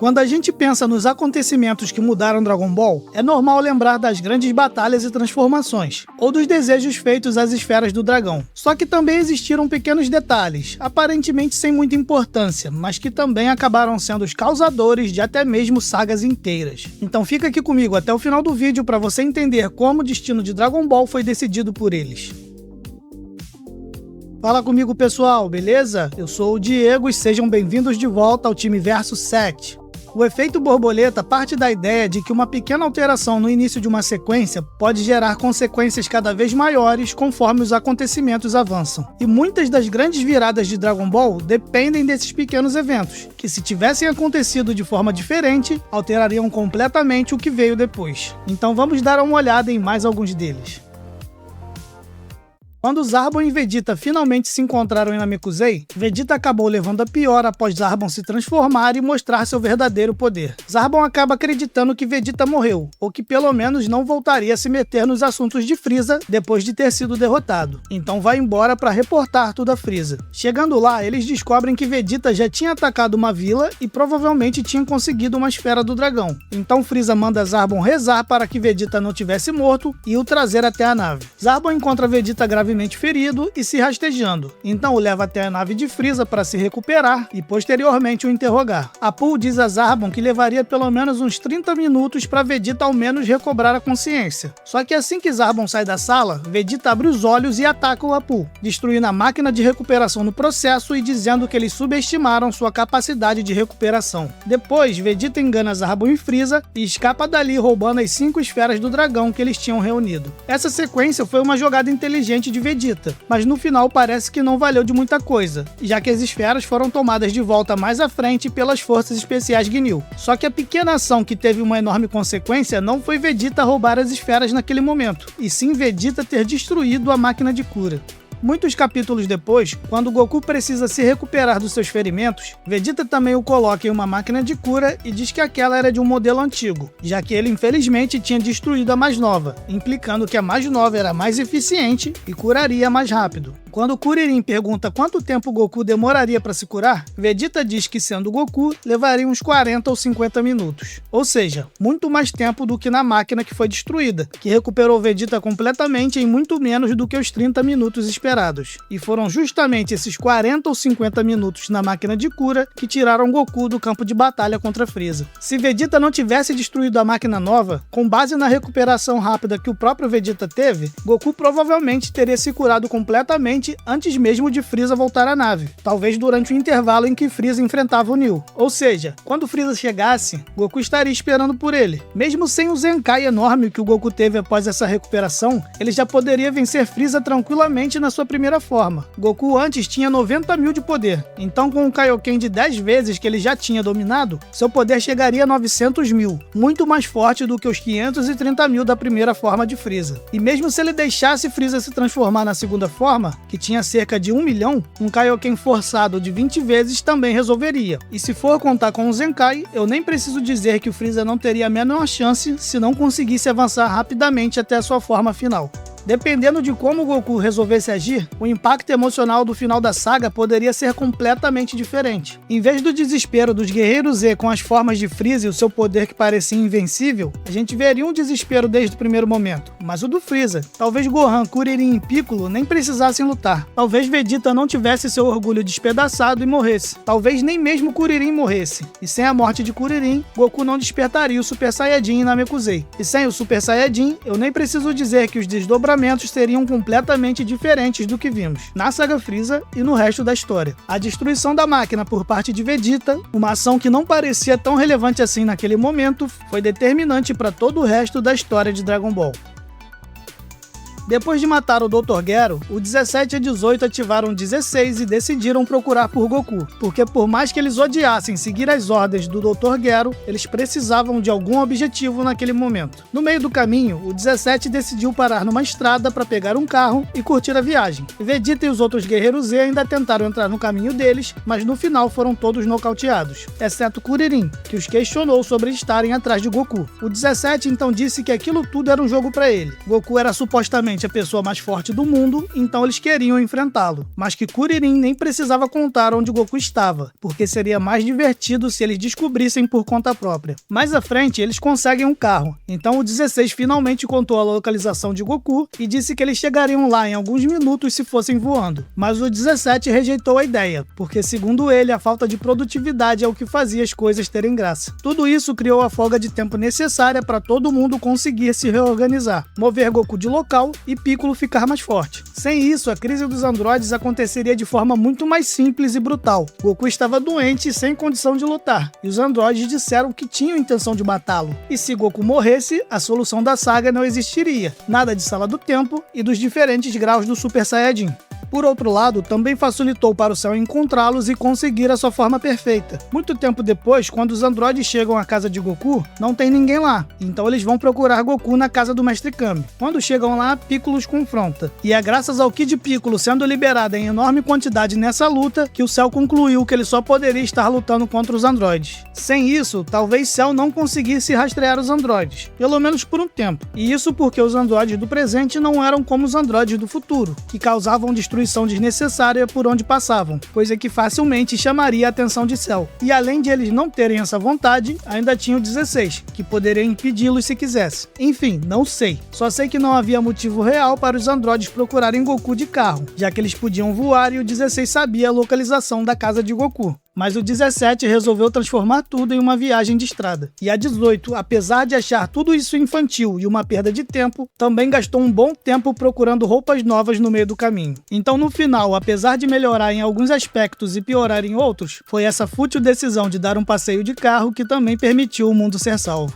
Quando a gente pensa nos acontecimentos que mudaram Dragon Ball, é normal lembrar das grandes batalhas e transformações, ou dos desejos feitos às esferas do dragão. Só que também existiram pequenos detalhes, aparentemente sem muita importância, mas que também acabaram sendo os causadores de até mesmo sagas inteiras. Então fica aqui comigo até o final do vídeo para você entender como o destino de Dragon Ball foi decidido por eles. Fala comigo, pessoal, beleza? Eu sou o Diego e sejam bem-vindos de volta ao Time Verso 7. O efeito borboleta parte da ideia de que uma pequena alteração no início de uma sequência pode gerar consequências cada vez maiores conforme os acontecimentos avançam. E muitas das grandes viradas de Dragon Ball dependem desses pequenos eventos, que se tivessem acontecido de forma diferente, alterariam completamente o que veio depois. Então vamos dar uma olhada em mais alguns deles. Quando Zarbon e Vegeta finalmente se encontraram em Namekusei, Vegeta acabou levando a pior após Zarbon se transformar e mostrar seu verdadeiro poder. Zarbon acaba acreditando que Vegeta morreu, ou que pelo menos não voltaria a se meter nos assuntos de Frieza depois de ter sido derrotado. Então vai embora para reportar tudo a Frieza. Chegando lá, eles descobrem que Vegeta já tinha atacado uma vila e provavelmente tinha conseguido uma esfera do dragão. Então Frieza manda Zarbon rezar para que Vegeta não tivesse morto e o trazer até a nave. Zarbon encontra Vegeta gravemente ferido e se rastejando, então o leva até a nave de Frieza para se recuperar e posteriormente o interrogar. Apu diz a Zarbon que levaria pelo menos uns 30 minutos para Vegeta ao menos recobrar a consciência. Só que assim que Zarbon sai da sala, Vegeta abre os olhos e ataca o Apu, destruindo a máquina de recuperação no processo e dizendo que eles subestimaram sua capacidade de recuperação. Depois, Vegeta engana Zarbon e Frieza e escapa dali roubando as 5 esferas do dragão que eles tinham reunido. Essa sequência foi uma jogada inteligente de Vegeta, mas no final parece que não valeu de muita coisa, já que as esferas foram tomadas de volta mais à frente pelas forças especiais Ginyu. Só que a pequena ação que teve uma enorme consequência não foi Vegeta roubar as esferas naquele momento, e sim Vegeta ter destruído a máquina de cura. Muitos capítulos depois, quando Goku precisa se recuperar dos seus ferimentos, Vegeta também o coloca em uma máquina de cura e diz que aquela era de um modelo antigo, já que ele infelizmente tinha destruído a mais nova, implicando que a mais nova era mais eficiente e curaria mais rápido. Quando Kuririn pergunta quanto tempo Goku demoraria para se curar, Vegeta diz que, sendo Goku, levaria uns 40 ou 50 minutos. Ou seja, muito mais tempo do que na máquina que foi destruída, que recuperou Vegeta completamente em muito menos do que os 30 minutos esperados. E foram justamente esses 40 ou 50 minutos na máquina de cura que tiraram Goku do campo de batalha contra Frieza. Se Vegeta não tivesse destruído a máquina nova, com base na recuperação rápida que o próprio Vegeta teve, Goku provavelmente teria se curado completamente antes mesmo de Frieza voltar à nave, talvez durante o intervalo em que Frieza enfrentava o Neo. Ou seja, quando Frieza chegasse, Goku estaria esperando por ele. Mesmo sem o Zenkai enorme que o Goku teve após essa recuperação, ele já poderia vencer Frieza tranquilamente na sua primeira forma. Goku antes tinha 90 mil de poder, então com o Kaioken de 10 vezes que ele já tinha dominado, seu poder chegaria a 900 mil, muito mais forte do que os 530 mil da primeira forma de Frieza. E mesmo se ele deixasse Frieza se transformar na segunda forma, que tinha cerca de 1 milhão, um Kaioken forçado de 20 vezes também resolveria. E se for contar com o Zenkai, eu nem preciso dizer que o Frieza não teria a menor chance se não conseguisse avançar rapidamente até a sua forma final. Dependendo de como o Goku resolvesse agir, o impacto emocional do final da saga poderia ser completamente diferente. Em vez do desespero dos Guerreiros Z com as formas de Frieza e o seu poder que parecia invencível, a gente veria um desespero desde o primeiro momento, mas o do Frieza. Talvez Gohan, Kuririn e Piccolo nem precisassem lutar. Talvez Vegeta não tivesse seu orgulho despedaçado e morresse. Talvez nem mesmo Kuririn morresse. E sem a morte de Kuririn, Goku não despertaria o Super Saiyajin em Namekusei. E sem o Super Saiyajin, eu nem preciso dizer que os desdobramentos seriam completamente diferentes do que vimos na saga Frieza e no resto da história. A destruição da máquina por parte de Vegeta, uma ação que não parecia tão relevante assim naquele momento, foi determinante para todo o resto da história de Dragon Ball. Depois de matar o Dr. Gero, o 17 e 18 ativaram o 16 e decidiram procurar por Goku, porque por mais que eles odiassem seguir as ordens do Dr. Gero, eles precisavam de algum objetivo naquele momento. No meio do caminho, o 17 decidiu parar numa estrada para pegar um carro e curtir a viagem. Vegeta e os outros Guerreiros Z ainda tentaram entrar no caminho deles, mas no final foram todos nocauteados, exceto Kuririn, que os questionou sobre estarem atrás de Goku. O 17 então disse que aquilo tudo era um jogo para ele. Goku era supostamente provavelmente a pessoa mais forte do mundo, então eles queriam enfrentá-lo. Mas que Kuririn nem precisava contar onde Goku estava, porque seria mais divertido se eles descobrissem por conta própria. Mais à frente, eles conseguem um carro, então o 16 finalmente contou a localização de Goku e disse que eles chegariam lá em alguns minutos se fossem voando. Mas o 17 rejeitou a ideia, porque segundo ele, a falta de produtividade é o que fazia as coisas terem graça. Tudo isso criou a folga de tempo necessária para todo mundo conseguir se reorganizar, mover Goku de local e Piccolo ficar mais forte. Sem isso, a crise dos androides aconteceria de forma muito mais simples e brutal. Goku estava doente e sem condição de lutar, e os androides disseram que tinham intenção de matá-lo. E se Goku morresse, a solução da saga não existiria, nada de sala do tempo e dos diferentes graus do Super Saiyajin. Por outro lado, também facilitou para o Cell encontrá-los e conseguir a sua forma perfeita. Muito tempo depois, quando os androides chegam à casa de Goku, não tem ninguém lá, então eles vão procurar Goku na casa do Mestre Kami. Quando chegam lá, Piccolo os confronta, e é graças ao Ki de Piccolo sendo liberado em enorme quantidade nessa luta que o Cell concluiu que ele só poderia estar lutando contra os androides. Sem isso, talvez Cell não conseguisse rastrear os androides, pelo menos por um tempo, e isso porque os androides do presente não eram como os androides do futuro, que causavam destruição desnecessária por onde passavam, coisa que facilmente chamaria a atenção de Cell. E além de eles não terem essa vontade, ainda tinha o 16, que poderia impedi-los se quisesse. Enfim, não sei. Só sei que não havia motivo real para os androides procurarem Goku de carro, já que eles podiam voar e o 16 sabia a localização da casa de Goku. Mas o 17 resolveu transformar tudo em uma viagem de estrada. E a 18, apesar de achar tudo isso infantil e uma perda de tempo, também gastou um bom tempo procurando roupas novas no meio do caminho. Então no final, apesar de melhorar em alguns aspectos e piorar em outros, foi essa fútil decisão de dar um passeio de carro que também permitiu o mundo ser salvo.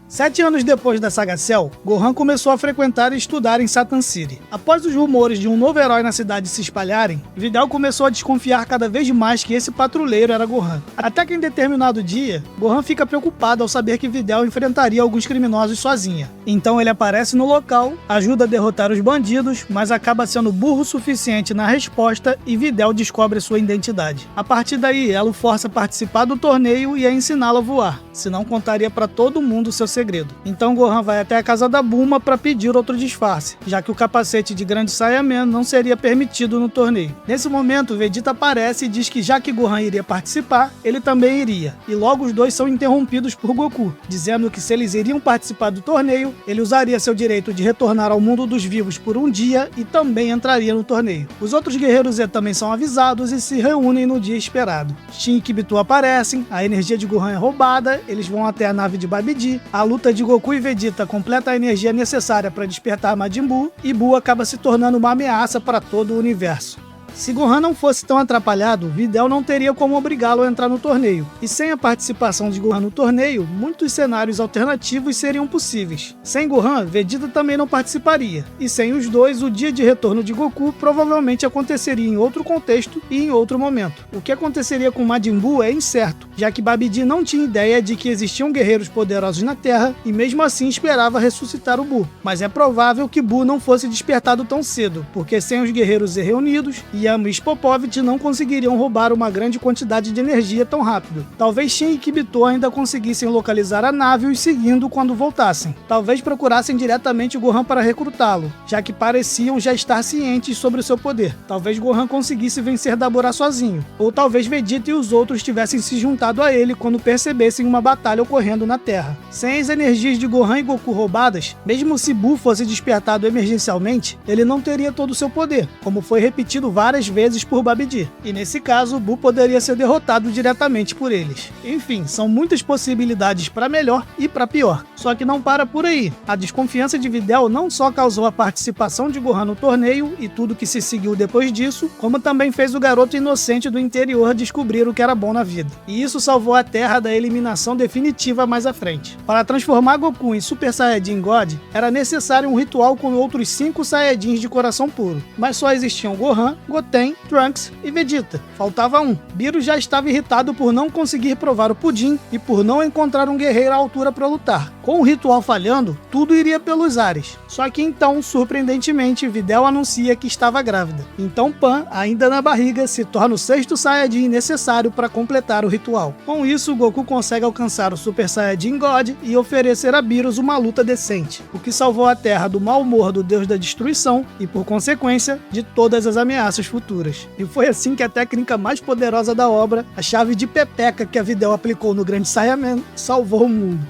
7 anos depois da saga Cell, Gohan começou a frequentar e estudar em Satan City. Após os rumores de um novo herói na cidade se espalharem, Videl começou a desconfiar cada vez mais que esse patrulheiro era Gohan. Até que em determinado dia, Gohan fica preocupado ao saber que Videl enfrentaria alguns criminosos sozinha. Então ele aparece no local, ajuda a derrotar os bandidos, mas acaba sendo burro o suficiente na resposta e Videl descobre sua identidade. A partir daí, ela o força a participar do torneio e a ensiná-lo a voar, senão contaria para todo mundo seu segredo. Então Gohan vai até a casa da Bulma para pedir outro disfarce, já que o capacete de Grande Saiyaman não seria permitido no torneio. Nesse momento, Vegeta aparece e diz que já que Gohan iria participar, ele também iria, e logo os dois são interrompidos por Goku, dizendo que se eles iriam participar do torneio, ele usaria seu direito de retornar ao mundo dos vivos por um dia e também entraria no torneio. Os outros guerreiros Z também são avisados e se reúnem no dia esperado. Shin e Kibito aparecem, a energia de Gohan é roubada, eles vão até a nave de Babidi, a luta de Goku e Vegeta completa a energia necessária para despertar Majin Buu e Buu acaba se tornando uma ameaça para todo o universo. Se Gohan não fosse tão atrapalhado, Videl não teria como obrigá-lo a entrar no torneio. E sem a participação de Gohan no torneio, muitos cenários alternativos seriam possíveis. Sem Gohan, Vegeta também não participaria. E sem os dois, o dia de retorno de Goku provavelmente aconteceria em outro contexto e em outro momento. O que aconteceria com Majin Buu é incerto, já que Babidi não tinha ideia de que existiam guerreiros poderosos na Terra e mesmo assim esperava ressuscitar o Buu. Mas é provável que Buu não fosse despertado tão cedo, porque sem os guerreiros reunidos, Yama e Popovich não conseguiriam roubar uma grande quantidade de energia tão rápido. Talvez Shin e Kibito ainda conseguissem localizar a nave e os seguindo quando voltassem. Talvez procurassem diretamente Gohan para recrutá-lo, já que pareciam já estar cientes sobre o seu poder. Talvez Gohan conseguisse vencer Dabura sozinho, ou talvez Vegeta e os outros tivessem se juntado a ele quando percebessem uma batalha ocorrendo na Terra. Sem as energias de Gohan e Goku roubadas, mesmo se Buu fosse despertado emergencialmente, ele não teria todo o seu poder, como foi repetido várias vezes por Babidi, e nesse caso, Buu poderia ser derrotado diretamente por eles. Enfim, são muitas possibilidades para melhor e para pior. Só que não para por aí. A desconfiança de Videl não só causou a participação de Gohan no torneio e tudo que se seguiu depois disso, como também fez o garoto inocente do interior descobrir o que era bom na vida. E isso salvou a Terra da eliminação definitiva mais à frente. Para transformar Goku em Super Saiyajin God, era necessário um ritual com outros 5 Saiyajins de coração puro, mas só existiam Gohan, Goten, Trunks e Vegeta. Faltava um. Beerus já estava irritado por não conseguir provar o pudim e por não encontrar um guerreiro à altura para lutar. Com o ritual falhando, tudo iria pelos ares. Só que então, surpreendentemente, Videl anuncia que estava grávida. Então Pan, ainda na barriga, se torna o 6º Saiyajin necessário para completar o ritual. Com isso, Goku consegue alcançar o Super Saiyajin God e oferecer a Beerus uma luta decente, o que salvou a Terra do mau humor do Deus da Destruição e, por consequência, de todas as ameaças futuras. E foi assim que a técnica mais poderosa da obra, a chave de pepeca que a Videl aplicou no Grande Saiyaman, salvou o mundo.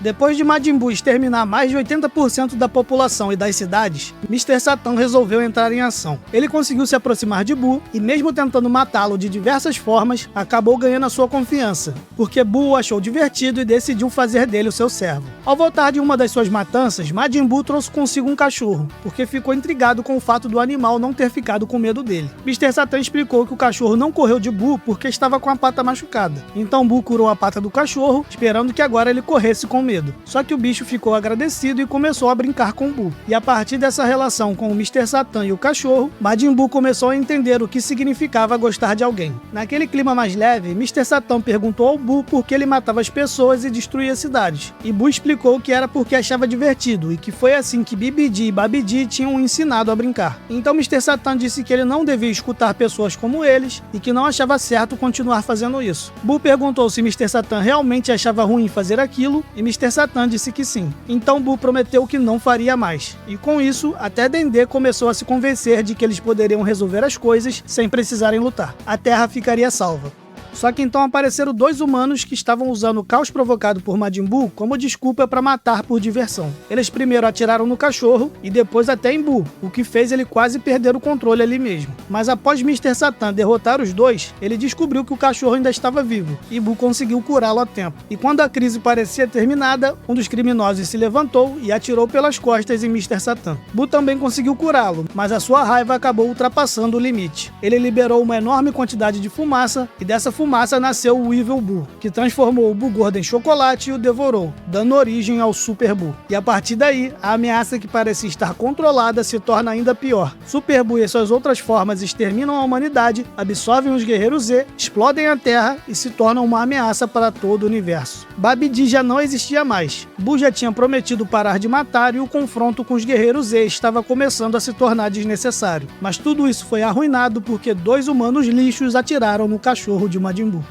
Depois de Majin Buu exterminar mais de 80% da população e das cidades, Mr. Satan resolveu entrar em ação. Ele conseguiu se aproximar de Buu e, mesmo tentando matá-lo de diversas formas, acabou ganhando a sua confiança, porque Buu o achou divertido e decidiu fazer dele o seu servo. Ao voltar de uma das suas matanças, Majin Buu trouxe consigo um cachorro, porque ficou intrigado com o fato do animal não ter ficado com medo dele. Mr. Satan explicou que o cachorro não correu de Buu porque estava com a pata machucada. Então Buu curou a pata do cachorro, esperando que agora ele corresse com medo. Só que o bicho ficou agradecido e começou a brincar com Buu. E a partir dessa relação com o Mr. Satan e o cachorro, Majin Buu começou a entender o que significava gostar de alguém. Naquele clima mais leve, Mr. Satan perguntou ao Buu por que ele matava as pessoas e destruía cidades. E Buu explicou que era porque achava divertido e que foi assim que Bibidi e Babidi tinham o ensinado a brincar. Então Mr. Satan disse que ele não devia escutar pessoas como eles e que não achava certo continuar fazendo isso. Buu perguntou se Mr. Satan realmente achava ruim fazer aquilo e Mr. Satan disse que sim. Então Buu prometeu que não faria mais. E com isso, até Dendê começou a se convencer de que eles poderiam resolver as coisas sem precisarem lutar. A Terra ficaria salva. Só que então apareceram 2 humanos que estavam usando o caos provocado por Majin Buu como desculpa para matar por diversão. Eles primeiro atiraram no cachorro e depois até em Buu, o que fez ele quase perder o controle ali mesmo. Mas após Mr. Satan derrotar os dois, ele descobriu que o cachorro ainda estava vivo e Buu conseguiu curá-lo a tempo. E quando a crise parecia terminada, um dos criminosos se levantou e atirou pelas costas em Mr. Satan. Buu também conseguiu curá-lo, mas a sua raiva acabou ultrapassando o limite. Ele liberou uma enorme quantidade de fumaça e dessa fumaça nasceu o Evil Buu, que transformou o Buu gordo em chocolate e o devorou, dando origem ao Super Buu. E a partir daí, a ameaça que parecia estar controlada se torna ainda pior. Super Buu e suas outras formas exterminam a humanidade, absorvem os guerreiros Z, explodem a Terra e se tornam uma ameaça para todo o universo. Babidi já não existia mais. Buu já tinha prometido parar de matar e o confronto com os guerreiros Z estava começando a se tornar desnecessário. Mas tudo isso foi arruinado porque 2 humanos lixos atiraram no cachorro de Majin Buu.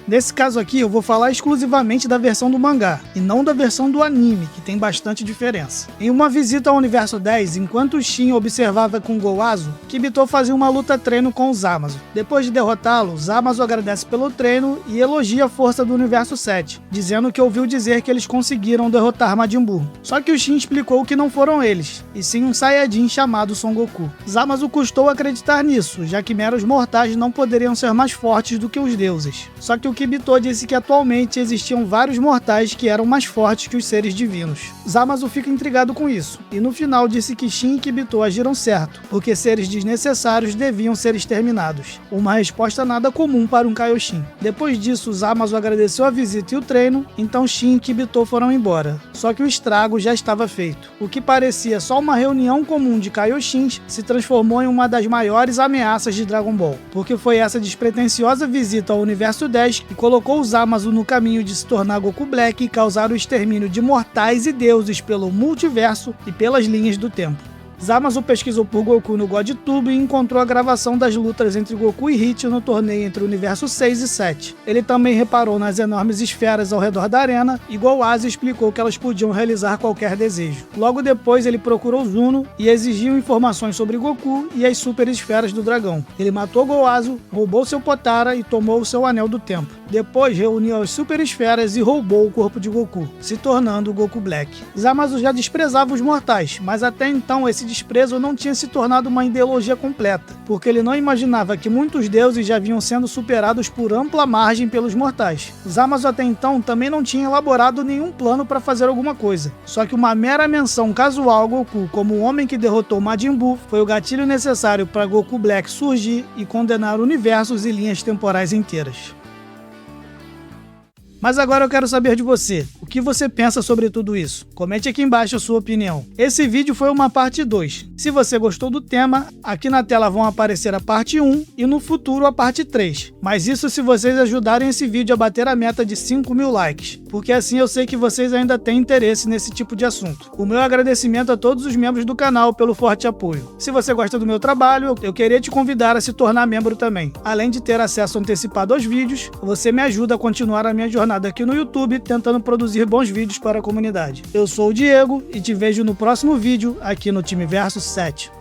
Nesse caso aqui, eu vou falar exclusivamente da versão do mangá, e não da versão do anime, que tem bastante diferença. Em uma visita ao Universo 10, enquanto Shin observava com Gowazo, Kibito fazia uma luta-treino com o Zamasu. Depois de derrotá-lo, Zamasu agradece pelo treino e elogia a força do Universo 7, dizendo que ouviu dizer que eles conseguiram derrotar Majin Buu. Só que o Shin explicou que não foram eles, e sim um Saiyajin chamado Son Goku. Zamasu custou acreditar nisso, já que meros mortais não poderiam ser mais fortes do que os deuses. Só que o Kibito disse que atualmente existiam vários mortais que eram mais fortes que os seres divinos. Zamasu fica intrigado com isso, e no final disse que Shin e Kibito agiram certo, porque seres desnecessários deviam ser exterminados. Uma resposta nada comum para um Kaioshin. Depois disso, Zamasu agradeceu a visita e o treino, então Shin e Kibito foram embora. Só que o estrago já estava feito. O que parecia só uma reunião comum de Kaioshins se transformou em uma das maiores ameaças de Dragon Ball, porque foi essa despretensiosa visita ao Universo 10 que colocou o Zamasu no caminho de se tornar Goku Black e causar o extermínio de mortais e deuses pelo multiverso e pelas linhas do tempo. Zamasu pesquisou por Goku no GodTube e encontrou a gravação das lutas entre Goku e Hit no torneio entre o Universo 6 e 7. Ele também reparou nas enormes esferas ao redor da arena e Gowazo explicou que elas podiam realizar qualquer desejo. Logo depois ele procurou Zuno e exigiu informações sobre Goku e as super esferas do dragão. Ele matou Gowazo, roubou seu Potara e tomou o seu Anel do Tempo. Depois reuniu as super esferas e roubou o corpo de Goku, se tornando o Goku Black. Zamasu já desprezava os mortais, mas até então esse desprezo não tinha se tornado uma ideologia completa, porque ele não imaginava que muitos deuses já vinham sendo superados por ampla margem pelos mortais. Zamasu até então também não tinha elaborado nenhum plano para fazer alguma coisa, só que uma mera menção casual a Goku como o homem que derrotou Majin Buu foi o gatilho necessário para Goku Black surgir e condenar universos e linhas temporais inteiras. Mas agora eu quero saber de você. O que você pensa sobre tudo isso? Comente aqui embaixo a sua opinião. Esse vídeo foi uma parte 2. Se você gostou do tema, aqui na tela vão aparecer a parte 1 e no futuro a parte 3. Mas isso se vocês ajudarem esse vídeo a bater a meta de 5.000 likes, porque assim eu sei que vocês ainda têm interesse nesse tipo de assunto. O meu agradecimento a todos os membros do canal pelo forte apoio. Se você gosta do meu trabalho, eu queria te convidar a se tornar membro também. Além de ter acesso antecipado aos vídeos, você me ajuda a continuar a minha jornada aqui no YouTube, tentando produzir bons vídeos para a comunidade. Eu sou o Diego e te vejo no próximo vídeo aqui no Timeverso 7.